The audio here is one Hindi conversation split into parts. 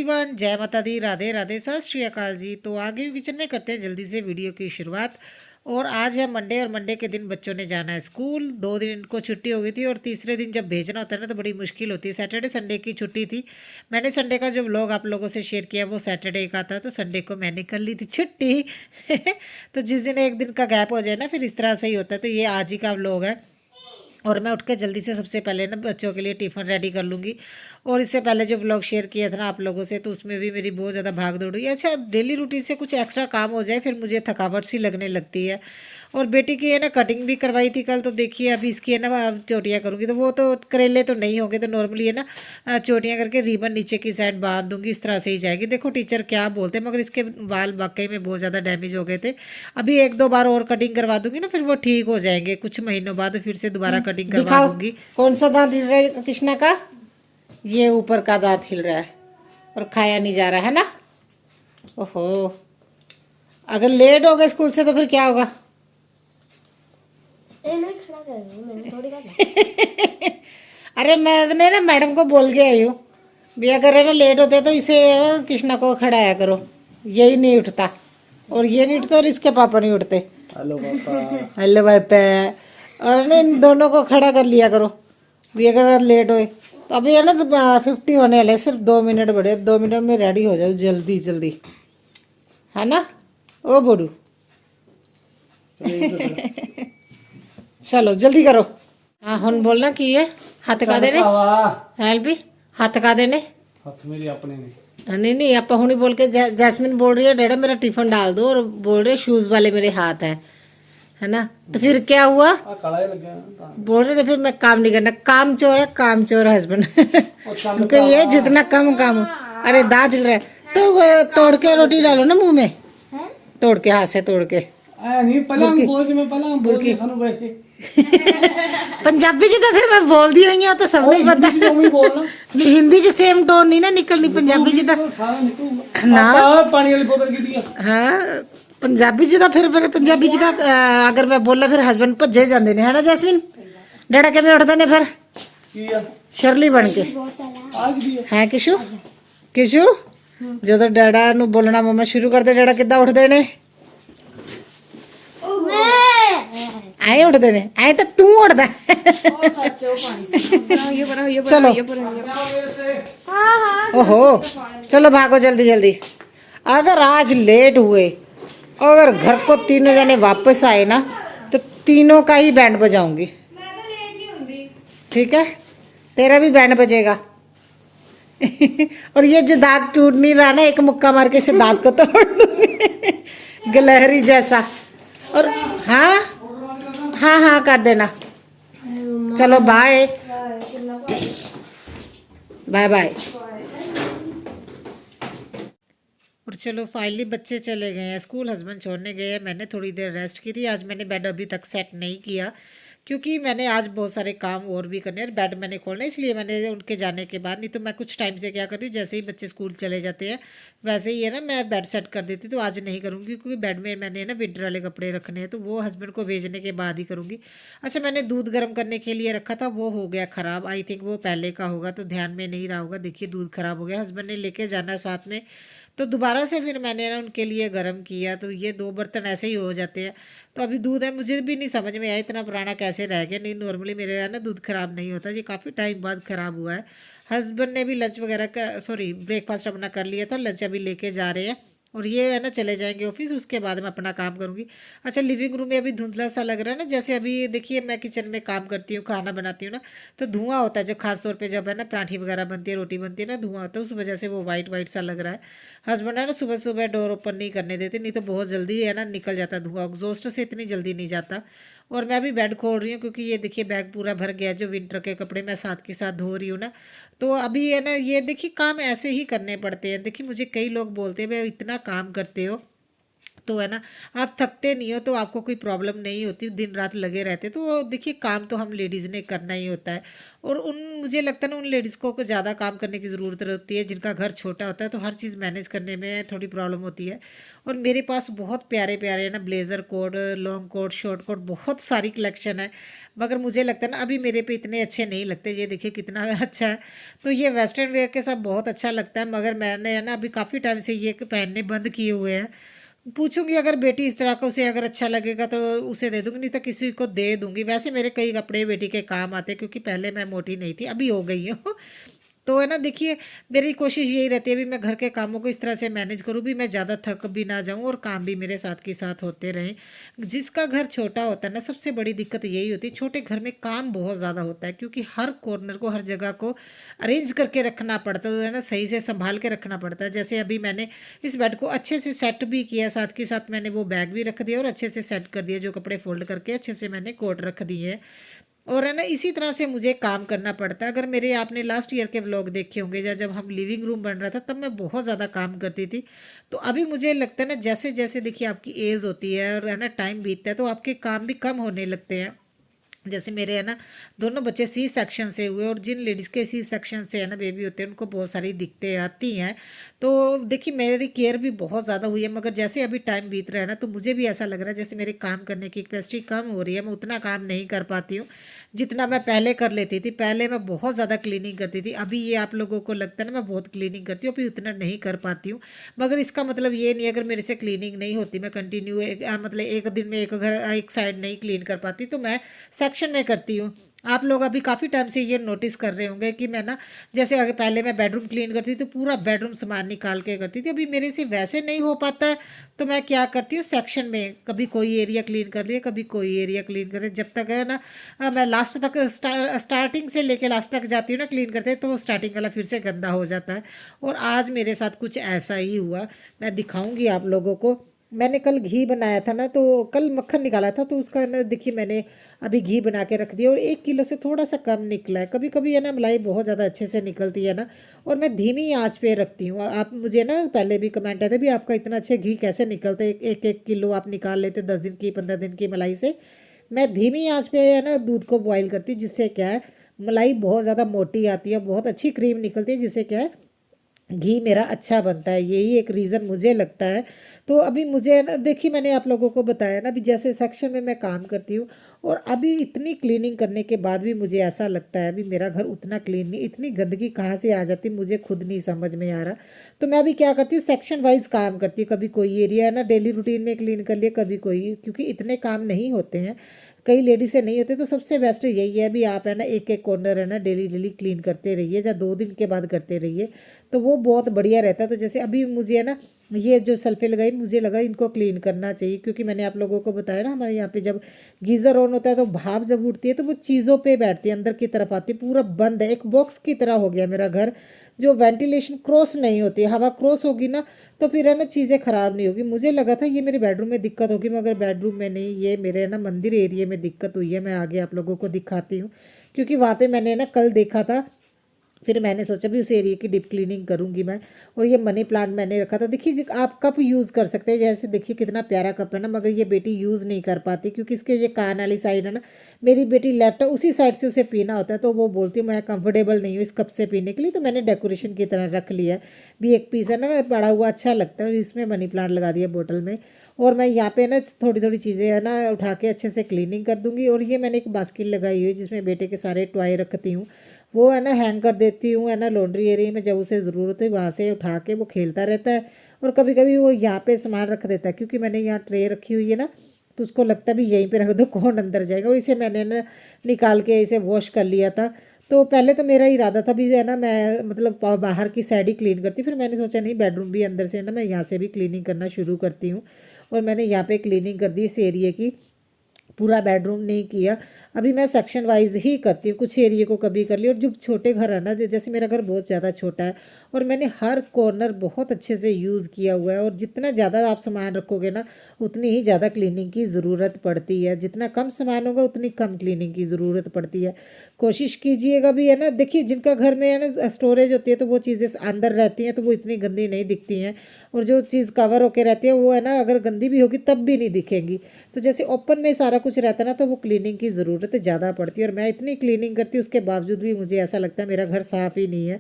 एवरीवन, जय माता दी, राधे राधे, सत श्री अकाल जी। तो आगे किचन में करते हैं जल्दी से वीडियो की शुरुआत। और आज है मंडे और मंडे के दिन बच्चों ने जाना है स्कूल। 2 दिन इनको छुट्टी हो गई थी और तीसरे दिन जब भेजना होता है ना तो बड़ी मुश्किल होती है। सैटरडे संडे की छुट्टी थी। मैंने संडे का जो व्लॉग आप लोगों से शेयर किया वो सैटरडे का था, तो संडे को मैंने कर ली थी छुट्टी। तो जिस दिन एक दिन का गैप हो जाए ना फिर इस तरह से ही होता है। तो ये आज ही का व्लॉग है। और मैं उठ के जल्दी से सबसे पहले ना बच्चों के लिए टिफ़िन रेडी कर लूँगी। और इससे पहले जो व्लॉग शेयर किया था ना आप लोगों से, तो उसमें भी मेरी बहुत ज़्यादा भाग दौड़ हुई। अच्छा, डेली रूटीन से कुछ एक्स्ट्रा काम हो जाए फिर मुझे थकावट सी लगने लगती है। और बेटी की है ना कटिंग भी करवाई थी कल, तो देखिए अभी इसकी है ना अब चोटियाँ करूँगी। तो वो तो करेले तो नहीं होंगे, तो नॉर्मली है ना चोटियाँ करके रिबन नीचे की साइड बांध दूंगी। इस तरह से ही जाएगी। देखो टीचर क्या बोलते हैं, मगर इसके बाल वाकई में बहुत ज़्यादा डैमेज हो गए थे। अभी 1-2 बार और कटिंग करवा दूंगी ना फिर वो ठीक हो जाएंगे। कुछ महीनों बाद फिर से दोबारा कटिंग करवा दिखाओ दूंगी। कौन सा दांत हिल रहा है कृष्णा का। ये ऊपर का दांत हिल रहा है और खाया नहीं जा रहा है ना। ओहो, अगर लेट हो गए स्कूल से तो फिर क्या होगा। नहीं खड़ा कर रही हूँ, मैंने थोड़ी करना। अरे मैंने ना मैडम को बोल के आई हूँ भी अगर है ना लेट होते तो इसे ना कृष्णा को खड़ाया करो। यही नहीं उठता और ये नहीं उठता और इसके पापा नहीं उठते। हेलो पापा। हेलो पापा। और ना इन दोनों को खड़ा कर लिया करो भी अगर लेट होए तो। अभी है ना 50 होने वाले, सिर्फ 2 मिनट बड़े। 2 मिनट में रेडी हो जाओ जल्दी जल्दी, है ना। ओ बोडू चलो जल्दी करो। हाँ हुन बोलना की है। हाथ का देने हेल्प भी हाथ का देने हाथ मेरे अपने ने। नहीं नहीं, आप हुन ही बोल के जैस्मिन बोल रही है डैडा मेरा टिफिन डाल दो, और बोल रहे शूज वाले मेरे हाथ है ना। तो फिर क्या हुआ, काला ही लग गया। बोल रहे थे फिर मैं काम नहीं करना। काम चोर है हस्बैंड। उनका ये जितना कम काम। अरे दांत हिल रहा है तो तोड़ के रोटी डालो ना मुंह में, तोड़ के हाथ से तोड़ के। नहीं पलंग बोल के मैं पलंग बोल के सानू वैसे पंजाबी जी तो फिर मैं बोल दी हुई हूं तो सब नहीं पता। नहीं हिंदी च सेम टोन नहीं ना निकलनी। पंजाबी जी तो ना पानी वाली बोतल की दिया। हाँ पंजाबी जी तो फिर पंजाबी जी तो अगर मैं बोला फिर हस्बैंड भज्जे जाते ने, है ना जैस्मिन। डैडा किवें उठदे ने फिर शर्ली बन के है किशु। किशु जो डैडा नू बोलना मम्मा शुरू करते डैडा किद्दां उठदे ने। आए उठते ने, आए तो तू उठदा। चलो ओहो चलो भागो जल्दी जल्दी। अगर आज लेट हुए अगर घर को तीनों जने वापस आए ना तो तीनों का ही बैंड बजाऊंगी। ठीक है, तेरा भी बैंड बजेगा। और ये जो दांत टूट नहीं रहा ना, एक मुक्का मार के इसे दांत को तोड़ दूंगी गिलहरी जैसा। और हाँ हाँ हाँ कर देना। चलो बाय बाय बाय। और चलो फाइनली बच्चे चले गए हैं स्कूल, हस्बैंड छोड़ने गए हैं। मैंने थोड़ी देर रेस्ट की थी। आज मैंने बेड अभी तक सेट नहीं किया क्योंकि मैंने आज बहुत सारे काम और भी करने हैं। बेड मैंने खोलना इसलिए मैंने उनके जाने के बाद, नहीं तो मैं कुछ टाइम से क्या कर रही हूँ, जैसे ही बच्चे स्कूल चले जाते हैं वैसे ही है ना मैं बेड सेट कर देती। तो आज नहीं करूँगी क्योंकि बेड में मैंने ना विंटर वाले कपड़े रखने हैं, तो वो हस्बैंड को भेजने के बाद ही करूँगी। अच्छा, मैंने दूध गर्म करने के लिए रखा था, वो हो गया ख़राब। आई थिंक वो पहले का होगा तो ध्यान में नहीं रहा होगा। देखिए दूध ख़राब हो गया। हस्बैंड ने लेके जाना साथ में, तो दोबारा से फिर मैंने ना उनके लिए गर्म किया। तो ये 2 बर्तन ऐसे ही हो जाते हैं। तो अभी दूध है, मुझे भी नहीं समझ में आया इतना पुराना कैसे रह गया। नहीं नॉर्मली मेरे यहाँ ना दूध ख़राब नहीं होता, ये काफ़ी टाइम बाद ख़राब हुआ है। हस्बैंड ने भी लंच वगैरह का ब्रेकफास्ट अपना कर लिया था, लंच अभी लेके जा रहे हैं। और ये है ना चले जाएंगे ऑफिस, उसके बाद मैं अपना काम करूँगी। अच्छा, लिविंग रूम में अभी धुंधला सा लग रहा है ना, जैसे अभी देखिए मैं किचन में काम करती हूँ, खाना बनाती हूँ ना, तो धुआं होता है जो खास तौर पे जब है ना पराठी वगैरह बनती है, रोटी बनती है ना, धुआं होता है, उस वजह से वो वाइट वाइट सा लग रहा है। हस्बैंड है ना सुबह सुबह डोर ओपन नहीं करने देते, नहीं तो बहुत जल्दी है ना निकल जाता धुआं। एग्जॉस्ट से इतनी जल्दी नहीं जाता। और मैं अभी बेड खोल रही हूँ क्योंकि ये देखिए बैग पूरा भर गया, जो विंटर के कपड़े मैं साथ के साथ धो रही हूँ ना। तो अभी है ना ये देखिए काम ऐसे ही करने पड़ते हैं। देखिए मुझे कई लोग बोलते हैं भाई इतना काम करते हो तो है ना, आप थकते नहीं हो तो आपको कोई प्रॉब्लम नहीं होती, दिन रात लगे रहते तो देखिए काम तो हम लेडीज़ ने करना ही होता है। और उन मुझे लगता है ना उन लेडीज़ को ज़्यादा काम करने की ज़रूरत होती है जिनका घर छोटा होता है, तो हर चीज़ मैनेज करने में थोड़ी प्रॉब्लम होती है। और मेरे पास बहुत प्यारे प्यारे है ना blazer coat, long coat, short coat, बहुत सारी कलेक्शन है। मगर मुझे लगता है ना अभी मेरे पे इतने अच्छे नहीं लगते, ये देखिए कितना अच्छा है। तो ये वेस्टर्न वेयर के साथ बहुत अच्छा लगता है, मगर मैंने है ना अभी काफ़ी टाइम से ये पहनने बंद किए हुए हैं। पूछूंगी अगर बेटी इस तरह का उसे अगर अच्छा लगेगा तो उसे दे दूंगी, नहीं तो किसी को दे दूंगी। वैसे मेरे कई कपड़े बेटी के काम आते हैं, क्योंकि पहले मैं मोटी नहीं थी, अभी हो गई हूँ। तो है ना देखिए, मेरी कोशिश यही रहती है भी मैं घर के कामों को इस तरह से मैनेज करूँ भी मैं ज़्यादा थक भी ना जाऊँ और काम भी मेरे साथ के साथ होते रहें। जिसका घर छोटा होता है ना, सबसे बड़ी दिक्कत यही होती है, छोटे घर में काम बहुत ज़्यादा होता है, क्योंकि हर कॉर्नर को, हर जगह को अरेंज करके रखना पड़ता है, तो है ना सही से संभाल के रखना पड़ता है। जैसे अभी मैंने इस बेड को अच्छे से सेट भी किया, साथ के साथ मैंने वो बैग भी रख दिया और अच्छे से सेट कर दिया, जो कपड़े फोल्ड करके अच्छे से मैंने कोट रख दिए हैं। और है ना इसी तरह से मुझे काम करना पड़ता है। अगर मेरे आपने लास्ट ईयर के व्लॉग देखे होंगे, या जब हम लिविंग रूम बन रहा था तब मैं बहुत ज़्यादा काम करती थी। तो अभी मुझे लगता है ना जैसे जैसे देखिए आपकी एज होती है और है ना टाइम बीतता है, तो आपके काम भी कम होने लगते हैं। जैसे मेरे है ना दोनों बच्चे सी सेक्शन से हुए, और जिन लेडीज़ के सी सेक्शन से है ना बेबी होते हैं उनको बहुत सारी दिक्कतें आती हैं। तो देखिए मेरी केयर भी बहुत ज़्यादा हुई है, मगर जैसे अभी टाइम बीत रहा है ना, तो मुझे भी ऐसा लग रहा है जैसे मेरे काम करने की कैपेसिटी कम हो रही है, मैं उतना काम नहीं कर पाती हूँ जितना मैं पहले कर लेती थी। पहले मैं बहुत ज़्यादा क्लीनिंग करती थी, अभी ये आप लोगों को लगता है ना मैं बहुत क्लीनिंग करती हूँ, अभी उतना नहीं कर पाती हूँ। मगर इसका मतलब ये नहीं है अगर मेरे से क्लीनिंग नहीं होती, मैं कंटिन्यू मतलब एक दिन में एक घर एक साइड नहीं क्लीन कर पाती, तो मैं सेक्शन में करती हूँ। आप लोग अभी काफ़ी टाइम से ये नोटिस कर रहे होंगे कि मैं ना, जैसे अगर पहले मैं बेडरूम क्लीन करती थी तो पूरा बेडरूम सामान निकाल के करती थी, अभी मेरे से वैसे नहीं हो पाता है। तो मैं क्या करती हूँ, सेक्शन में कभी कोई एरिया क्लीन कर लिया, कभी कोई एरिया क्लीन कर लिया, जब तक है ना मैं लास्ट तक स्टार्टिंग से लेके लास्ट तक जाती हूँ ना क्लीन करते, तो स्टार्टिंग वाला फिर से गंदा हो जाता है। और आज मेरे साथ कुछ ऐसा ही हुआ, मैं दिखाऊंगी आप लोगों को। मैंने कल घी बनाया था ना, तो कल मक्खन निकाला था, तो उसका ना देखिए मैंने अभी घी बना के रख दिया और 1 किलो से थोड़ा सा कम निकला है। कभी कभी है ना मलाई बहुत ज़्यादा अच्छे से निकलती है ना, और मैं धीमी आंच पे रखती हूँ। आप मुझे ना पहले भी कमेंट आए थे भी आपका इतना अच्छे घी कैसे निकलता है, एक एक किलो आप निकाल लेते 10 दिन की 15 दिन की मलाई से। मैं धीमी आंच पे है ना दूध को बॉईल करती हूँ, जिससे क्या है मलाई बहुत ज़्यादा मोटी आती है, बहुत अच्छी क्रीम निकलती है, जिससे क्या है घी मेरा अच्छा बनता है। यही एक रीज़न मुझे लगता है। तो अभी मुझे ना देखिए मैंने आप लोगों को बताया ना, अभी जैसे सेक्शन में मैं काम करती हूँ, और अभी इतनी क्लीनिंग करने के बाद भी मुझे ऐसा लगता है अभी मेरा घर उतना क्लीन नहीं, इतनी गंदगी कहाँ से आ जाती मुझे खुद नहीं समझ में आ रहा। तो मैं अभी क्या करती हूँ, सेक्शन वाइज काम करती हूँ। कभी कोई एरिया है ना डेली रूटीन में क्लीन कर लिया, कभी कोई, क्योंकि इतने काम नहीं होते हैं, कई लेडीज से नहीं होते। तो सबसे बेस्ट यही है भी आप है ना एक एक कॉर्नर है ना डेली डेली क्लीन करते रहिए, या 2 दिन के बाद करते रहिए, तो वो बहुत बढ़िया रहता है। तो जैसे अभी मुझे है ना ये जो सल्फे लगाई, मुझे लगा इनको क्लीन करना चाहिए, क्योंकि मैंने आप लोगों को बताया ना हमारे यहाँ पे जब गीज़र ऑन होता है तो भाप जब उठती है तो वो चीज़ों पे बैठती है, अंदर की तरफ आती है, पूरा बंद है, एक बॉक्स की तरह हो गया मेरा घर, जो वेंटिलेशन क्रॉस नहीं होती, हवा क्रॉस होगी ना तो फिर है ना चीज़ें ख़राब नहीं होगी। मुझे लगा था ये मेरे बेडरूम में दिक्कत होगी, मगर बेडरूम में नहीं, ये मेरे है ना मंदिर एरिया में दिक्कत हुई है। मैं आगे आप लोगों को दिखाती हूँ, क्योंकि वहाँ पे मैंने ना कल देखा था, फिर मैंने सोचा भी उस एरिया की डीप क्लीनिंग करूंगी मैं। और ये मनी प्लांट मैंने रखा था, देखिए आप कप यूज़ कर सकते हैं, जैसे देखिए कितना प्यारा कप है ना, मगर ये बेटी यूज़ नहीं कर पाती, क्योंकि इसके ये कान वाली साइड है ना, मेरी बेटी लेफ्ट है, उसी साइड से उसे पीना होता है, तो वो बोलती है मैं कंफर्टेबल नहीं हूँ इस कप से पीने के लिए, तो मैंने डेकोरेशन की तरह रख लिया है। भी एक पीस है ना पड़ा हुआ अच्छा लगता है, और इसमें मनी प्लांट लगा दिया बोतल में। और मैं यहाँ पे ना थोड़ी थोड़ी चीज़ें है ना उठा के अच्छे से क्लीनिंग कर दूंगी। और ये मैंने एक बास्केट लगाई हुई है जिसमें बेटे के सारे टॉय रखती हूँ, वो है ना हैंग कर देती हूँ है ना लॉन्ड्री एरिया में, जब उसे ज़रूरत है वहाँ से उठा के वो खेलता रहता है। और कभी कभी वो यहाँ पे सामान रख देता है, क्योंकि मैंने यहाँ ट्रे रखी हुई है ना, तो उसको लगता भी यहीं पे रख दो कौन अंदर जाएगा। और इसे मैंने ना निकाल के इसे वॉश कर लिया था। तो पहले तो मेरा इरादा था भी है ना मैं मतलब बाहर की साइड ही क्लीन करती, फिर मैंने सोचा नहीं बेडरूम भी अंदर से है ना मैं यहाँ से भी क्लीनिंग करना शुरू करती हूँ। और मैंने यहाँ पे क्लीनिंग कर दी इस एरिया की, पूरा बेडरूम नहीं किया। अभी मैं सेक्शन वाइज ही करती हूँ, कुछ एरिया को कभी कर लिया। और जो छोटे घर है ना, जैसे मेरा घर बहुत ज़्यादा छोटा है और मैंने हर कॉर्नर बहुत अच्छे से यूज़ किया हुआ है। और जितना ज़्यादा आप सामान रखोगे ना उतनी ही ज़्यादा क्लीनिंग की ज़रूरत पड़ती है, जितना कम सामान होगा उतनी कम क्लीनिंग की ज़रूरत पड़ती है। कोशिश कीजिएगा भी है ना, देखिए जिनका घर में है ना स्टोरेज होती है तो वो चीज़ें अंदर रहती हैं तो वो इतनी गंदी नहीं दिखती हैं, और जो चीज़ कवर होकर रहती है वो है ना अगर गंदी भी होगी तब भी नहीं दिखेंगी। तो जैसे ओपन में सारा कुछ रहता है ना तो वो क्लीनिंग की ज़रूरत ज़्यादा पड़ती है। और मैं इतनी क्लीनिंग करती हूँ उसके बावजूद भी मुझे ऐसा लगता है मेरा घर साफ़ ही नहीं है।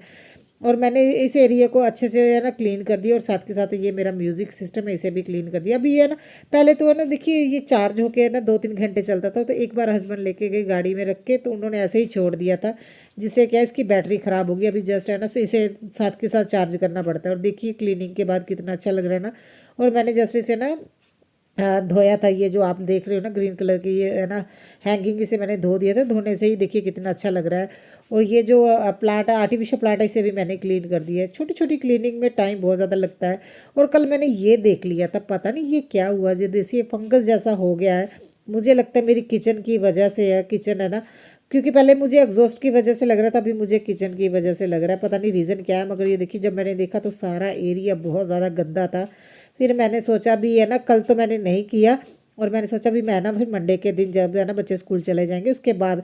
और मैंने इस एरिया को अच्छे से है ना क्लीन कर दिया, और साथ के साथ ये मेरा म्यूज़िक सिस्टम है इसे भी क्लीन कर दिया। अभी ये ना पहले तो है ना देखिए ये चार्ज होके ना 2-3 घंटे चलता था, तो एक बार हस्बैंड लेके गए गाड़ी में रख के, तो उन्होंने ऐसे ही छोड़ दिया था, जिससे क्या इसकी बैटरी ख़राब होगी। अभी जस्ट है ना इसे साथ के साथ चार्ज करना पड़ता है। और देखिए क्लीनिंग के बाद कितना अच्छा लग रहा है ना। और मैंने जस्ट इसे ना धोया था, ये जो आप देख रहे हो ना ग्रीन कलर की ये है ना हैंगिंग, इसे मैंने धो दिया था। धोने से ही देखिए कितना अच्छा लग रहा है। और ये जो प्लांट है आर्टिफिशियल प्लांट है इसे भी मैंने क्लीन कर दिया है। छोटी छोटी क्लीनिंग में टाइम बहुत ज़्यादा लगता है। और कल मैंने ये देख लिया था, पता नहीं ये क्या हुआ, जो देखिए फंगस जैसा हो गया है। मुझे लगता है मेरी किचन की वजह से है, किचन है ना, क्योंकि पहले मुझे एग्जॉस्ट की वजह से लग रहा था, अभी मुझे किचन की वजह से लग रहा है, पता नहीं रीज़न क्या है। मगर ये देखिए जब मैंने देखा तो सारा एरिया बहुत ज़्यादा गंदा था। फिर मैंने सोचा भी है ना, कल तो मैंने नहीं किया, और मैंने सोचा भी मैं ना फिर मंडे के दिन जब है ना बच्चे स्कूल चले जाएंगे उसके बाद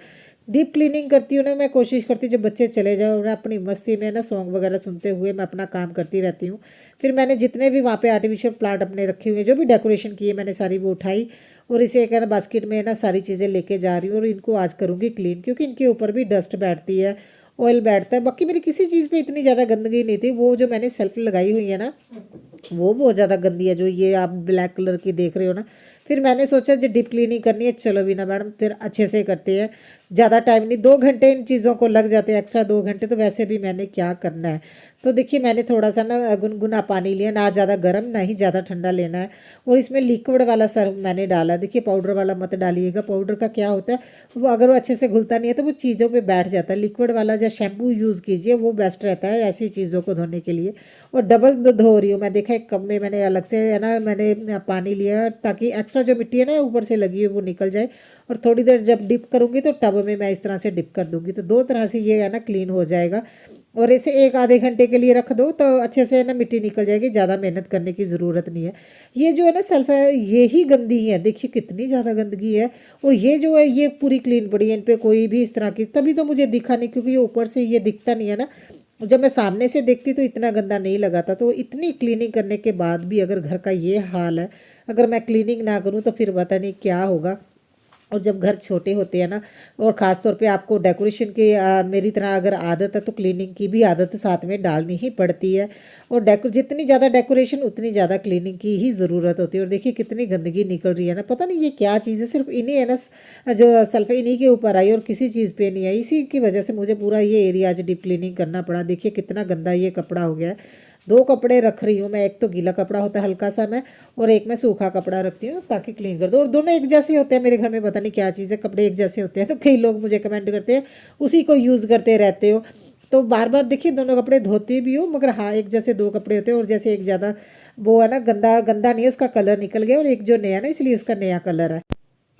डीप क्लीनिंग करती हूँ ना। मैं कोशिश करती हूँ जब बच्चे चले जाओ और अपनी मस्ती में ना सॉन्ग वगैरह सुनते हुए मैं अपना काम करती रहती हूँ। फिर मैंने जितने भी वहाँ पे आर्टिफिशियल प्लांट अपने रखे हुए जो भी डेकोरेशन किए मैंने सारी वो उठाई, और इसे एक है ना बास्केट में ना सारी चीज़ें लेके जा रही हूँ। और इनको आज करूँगी क्लीन, क्योंकि इनके ऊपर भी डस्ट बैठती है, ऑयल बैठता है। बाकी मेरी किसी चीज़ पे इतनी ज़्यादा गंदगी नहीं थी। वो जो मैंने सेल्फ लगाई हुई है ना वो बहुत ज़्यादा गंदी है, जो ये आप ब्लैक कलर की देख रहे हो ना। फिर मैंने सोचा जो डीप क्लीनिंग करनी है, चलो भी ना मैडम फिर अच्छे से करते हैं, ज़्यादा टाइम नहीं, 2 घंटे इन चीज़ों को लग जाते हैं, एक्स्ट्रा 2 घंटे तो वैसे भी मैंने क्या करना है। तो देखिए मैंने थोड़ा सा ना गुनगुना पानी लिया, ना ज़्यादा गर्म ना ही ज़्यादा ठंडा लेना है। और इसमें लिक्विड वाला सर्फ मैंने डाला, देखिए पाउडर वाला मत डालिएगा। पाउडर का क्या होता है, वो अगर वो अच्छे से घुलता नहीं है तो वो चीज़ों पे बैठ जाता है। लिक्विड वाला या शैम्पू यूज़ कीजिए, वो बेस्ट रहता है ऐसी चीज़ों को धोने के लिए। और डबल धो रही हूँ मैं, देखा एक कप में मैंने अलग से है ना मैंने पानी लिया, ताकि एक्स्ट्रा जो मिट्टी है ना ऊपर से लगी है वो निकल जाए। और थोड़ी देर जब डिप करूँगी तो टब में मैं इस तरह से डिप कर दूँगी, तो 2 तरह से ये है ना क्लीन हो जाएगा। और इसे 1 आधे घंटे के लिए रख दो तो अच्छे से ना मिट्टी निकल जाएगी, ज़्यादा मेहनत करने की ज़रूरत नहीं है। ये जो है ना सेल्फ है ये ही गंदी है, देखिए कितनी ज़्यादा गंदगी है। और ये जो है ये पूरी क्लीन पड़ी है, इन पे कोई भी इस तरह की, तभी तो मुझे दिखा नहीं, क्योंकि ये ऊपर से ये दिखता नहीं है ना। जब मैं सामने से देखती तो इतना गंदा नहीं लगा था। तो इतनी क्लीनिंग करने के बाद भी अगर घर का ये हाल है, अगर मैं क्लीनिंग ना करूँ तो फिर पता नहीं क्या होगा। और जब घर छोटे होते हैं ना, और ख़ास तौर पे आपको डेकोरेशन की मेरी तरह अगर आदत है तो क्लीनिंग की भी आदत साथ में डालनी ही पड़ती है। और जितनी ज़्यादा डेकोरेशन उतनी ज़्यादा क्लीनिंग की ही ज़रूरत होती है। और देखिए कितनी गंदगी निकल रही है ना, पता नहीं ये क्या चीज़ है, सिर्फ इन्हीं है ना जो सल्फे इन्हीं के ऊपर आई और किसी चीज़ पे नहीं आई। इसी की वजह से मुझे पूरा ये एरिया आज डीप क्लीनिंग करना पड़ा। देखिए कितना गंदा ये कपड़ा हो गया है। 2 कपड़े रख रही हूँ मैं, एक तो गीला कपड़ा होता है हल्का सा मैं, और एक मैं सूखा कपड़ा रखती हूँ ताकि क्लीन कर दो। और दोनों एक जैसे होते हैं मेरे घर में, पता नहीं क्या चीज़ है, कपड़े एक जैसे होते हैं। तो कई लोग मुझे कमेंट करते हैं उसी को यूज़ करते रहते हो। तो बार बार देखिए दोनों कपड़े धोती भी हो, मगर हाँ एक जैसे 2 कपड़े होते हैं। और जैसे एक ज़्यादा वो है ना गंदा गंदा नहीं है, उसका कलर निकल गया, और एक जो नया ना इसलिए उसका नया कलर है।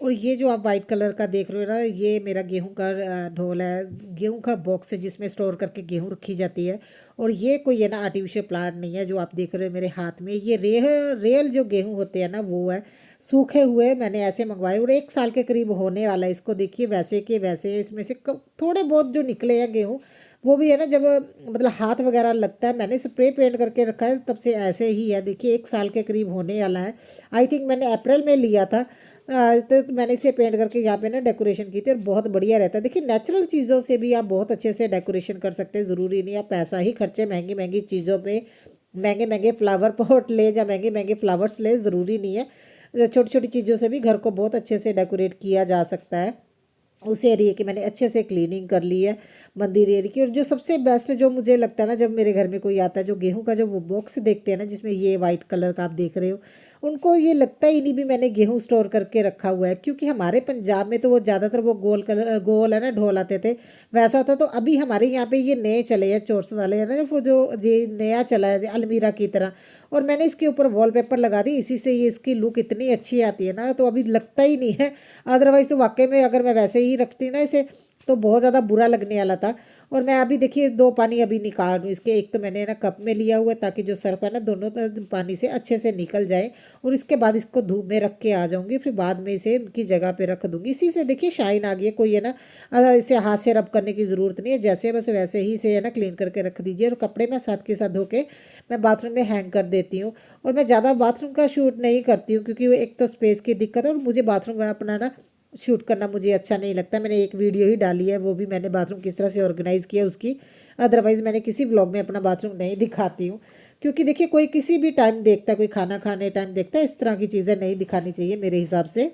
और ये जो आप वाइट कलर का देख रहे हो ना, ये मेरा गेहूं का ढोल है, गेहूं का बॉक्स है जिसमें स्टोर करके गेहूं रखी जाती है। और ये कोई है ना आर्टिफिशियल प्लांट नहीं है जो आप देख रहे हो मेरे हाथ में, ये रियल जो गेहूं होते हैं ना वो है, सूखे हुए मैंने ऐसे मंगवाए। और 1 साल के करीब होने वाला है इसको, देखिए वैसे के वैसे इसमें से थोड़े बहुत जो निकले हैं गेहूँ, वो भी है ना जब मतलब हाथ वगैरह लगता है, मैंने स्प्रे पेंट करके रखा है तब से ऐसे ही है। देखिए 1 साल के करीब होने वाला है। आई थिंक मैंने अप्रैल में लिया था। तो मैंने इसे पेंट करके यहाँ पे ना डेकोरेशन की थी, और बहुत बढ़िया रहता है। देखिए नेचुरल चीज़ों से भी आप बहुत अच्छे से डेकोरेशन कर सकते हैं, ज़रूरी नहीं आप पैसा ही खर्चे महंगी महंगी चीज़ों पे, महंगे महंगे फ्लावर पॉट ले या महंगे महंगे फ्लावर्स ले, ज़रूरी नहीं है। छोटी छोटी चीज़ों से भी घर को बहुत अच्छे से डेकोरेट किया जा सकता है। उस एरिया की मैंने अच्छे से क्लीनिंग कर ली है, मंदिर एरिया की। और जो सबसे बेस्ट जो मुझे लगता है ना, जब मेरे घर में कोई आता है जो गेहूं का जो वो बॉक्स देखते हैं ना जिसमें ये वाइट कलर का आप देख रहे हो, उनको ये लगता ही नहीं भी मैंने गेहूं स्टोर करके रखा हुआ है। क्योंकि हमारे पंजाब में तो वो ज़्यादातर वो गोल कलर गोल है ना ढोल आते थे, वैसा होता। तो अभी हमारे यहाँ पे ये नए चले हैं चोर्स वाले है ना, वो जो ये नया चला है अलमीरा की तरह। और मैंने इसके ऊपर वॉलपेपर लगा दी, इसी से ये इसकी लुक इतनी अच्छी आती है ना, तो अभी लगता ही नहीं है। अदरवाइज़ तो वाकई में अगर मैं वैसे ही रखती ना इसे तो बहुत ज़्यादा बुरा लगने वाला था। और मैं अभी देखिए 2 पानी अभी निकाल रही हूँ इसके। एक तो मैंने ना कप में लिया हुआ है ताकि जो सर्फ है ना दोनों पानी से अच्छे से निकल जाए, और इसके बाद इसको धूप में रख के आ जाऊँगी, फिर बाद में इसे उनकी जगह पे रख दूँगी। इसी से देखिए शाइन आ गई है, कोई है ना इसे हाथ से रब करने की ज़रूरत नहीं है, जैसे बस वैसे ही इसे है ना क्लीन करके रख दीजिए। और कपड़े मैं साथ के साथ धो के मैं बाथरूम में हैंग कर देती हूँ। और मैं ज़्यादा बाथरूम का शूट नहीं करती हूँ क्योंकि वो एक तो स्पेस की दिक्कत है, और मुझे बाथरूम अपना ना शूट करना मुझे अच्छा नहीं लगता। मैंने एक वीडियो ही डाली है, वो भी मैंने बाथरूम किस तरह से ऑर्गेनाइज़ किया उसकी, अदरवाइज़ मैंने किसी व्लॉग में अपना बाथरूम नहीं दिखाती हूँ। क्योंकि देखिए कोई किसी भी टाइम देखता है, कोई खाना खाने टाइम देखता है, इस तरह की चीज़ें नहीं दिखानी चाहिए मेरे हिसाब से।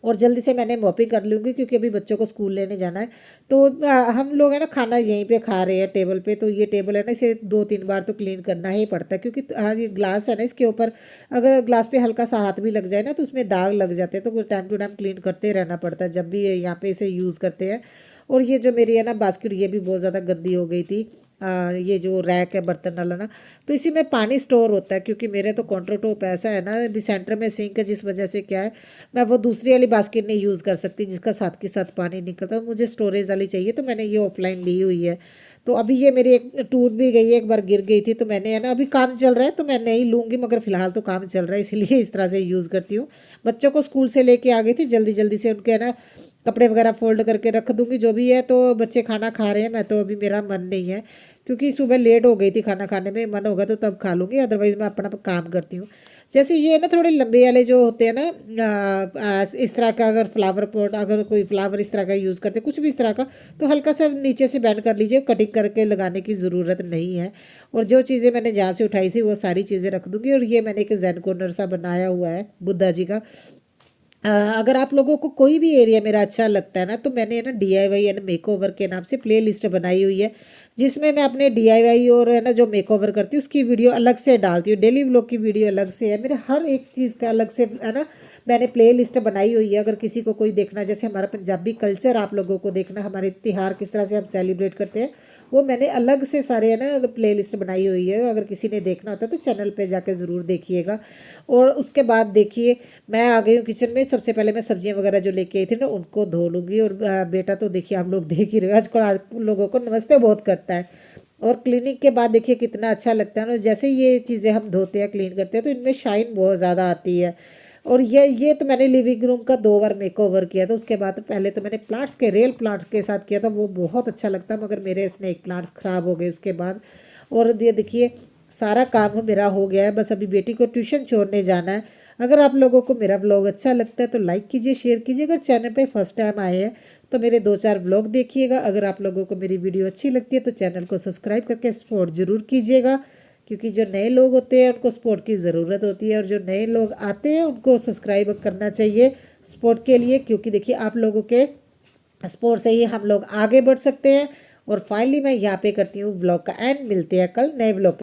और जल्दी से मैंने मॉपिंग कर लूँगी क्योंकि अभी बच्चों को स्कूल लेने जाना है। तो हम लोग है ना खाना यहीं पे खा रहे हैं टेबल पे, तो ये टेबल है ना इसे 2-3 बार तो क्लीन करना ही पड़ता है, क्योंकि ये ग्लास है ना इसके ऊपर अगर ग्लास पे हल्का सा हाथ भी लग जाए ना तो उसमें दाग लग जाते हैं, तो टाइम टू टाइम क्लीन करते रहना पड़ता है जब भी यहाँ पे इसे यूज़ करते हैं। और ये जो मेरी है ना बास्केट, ये भी बहुत ज़्यादा गंदी हो गई थी। ये जो रैक है बर्तन वाला ना, तो इसी में पानी स्टोर होता है, क्योंकि मेरे तो काउंटर टॉप ऐसा है ना अभी सेंटर में सिंक है, जिस वजह से क्या है मैं वो दूसरी वाली बास्केट नहीं यूज़ कर सकती जिसका साथ के साथ पानी निकलता है, मुझे स्टोरेज वाली चाहिए, तो मैंने ये ऑफलाइन ली हुई है। तो अभी ये मेरी एक टूट भी गई है, एक बार गिर गई थी, तो मैंने है ना अभी काम चल रहा है तो मैं नहीं लूँगी, मगर फ़िलहाल तो काम चल रहा है इसलिए इस तरह से यूज़ करती हूँ। बच्चों को स्कूल से लेके आ गई थी, जल्दी जल्दी से उनके है ना कपड़े वगैरह फोल्ड करके रख दूँगी जो भी है। तो बच्चे खाना खा रहे हैं, मैं तो अभी मेरा मन नहीं है क्योंकि सुबह लेट हो गई थी खाना खाने में, मन होगा तो तब खा लूँगी, अदरवाइज़ मैं अपना काम करती हूँ। जैसे ये ना थोड़े लंबे वाले जो होते हैं ना इस तरह का, अगर फ्लावर पॉट, अगर कोई फ्लावर इस तरह का यूज़ करते हैं कुछ भी इस तरह का, तो हल्का सा नीचे से बैंड कर लीजिए, कटिंग करके लगाने की ज़रूरत नहीं है। और जो चीज़ें मैंने जहाँ से उठाई थी वो सारी चीज़ें रख दूँगी। और ये मैंने एक जैन कॉर्नर सा बनाया हुआ है बुद्धा जी का। अगर आप लोगों को कोई भी एरिया मेरा अच्छा लगता है ना, तो मैंने ना DIY एंड मेकओवर के नाम से प्ले लिस्ट बनाई हुई है, जिसमें मैं अपने DIY और है ना जो मेकओवर करती हूँ उसकी वीडियो अलग से डालती हूँ, डेली व्लॉग की वीडियो अलग से है, मेरे हर एक चीज़ का अलग से है ना मैंने प्ले लिस्ट बनाई हुई है। अगर किसी को कोई देखना, जैसे हमारा पंजाबी कल्चर आप लोगों को देखना, हमारे त्योहार किस तरह से हम सेलिब्रेट करते हैं, वो मैंने अलग से सारे है ना प्ले लिस्ट बनाई हुई है। अगर किसी ने देखना होता है तो चैनल पे जाके ज़रूर देखिएगा। और उसके बाद देखिए मैं आ गई हूँ किचन में। सबसे पहले मैं सब्जियां वगैरह जो लेके आई थी ना उनको धो लूँगी। और बेटा तो देखिए आप लोग देख ही रहे हो, आजकल आप लोगों को नमस्ते बहुत करता है। और क्लीनिंग के बाद देखिए कितना अच्छा लगता है ना, जैसे ये चीज़ें हम धोते हैं क्लीन करते हैं तो इनमें शाइन बहुत ज़्यादा आती है। और ये तो मैंने लिविंग रूम का 2 बार मेकओवर किया था। उसके बाद पहले तो मैंने प्लांट्स के रियल प्लांट्स के साथ किया था, वो बहुत अच्छा लगता, मगर मेरे स्नेक प्लांट्स ख़राब हो गए उसके बाद। और ये देखिए सारा काम मेरा हो गया है, बस अभी बेटी को ट्यूशन छोड़ने जाना है। अगर आप लोगों को मेरा ब्लॉग अच्छा लगता है तो लाइक कीजिए, शेयर कीजिए। अगर चैनल पे फर्स्ट टाइम आए हैं तो मेरे 2-4 ब्लॉग देखिएगा। अगर आप लोगों को मेरी वीडियो अच्छी लगती है तो चैनल को सब्सक्राइब करके सपोर्ट ज़रूर कीजिएगा, क्योंकि जो नए लोग होते हैं उनको सपोर्ट की ज़रूरत होती है, और जो नए लोग आते हैं उनको सब्सक्राइब करना चाहिए सपोर्ट के लिए, क्योंकि देखिए आप लोगों के सपोर्ट से ही हम लोग आगे बढ़ सकते हैं। और फाइनली मैं यहाँ पे करती हूँ ब्लॉग का एंड, मिलते हैं कल नए ब्लॉग।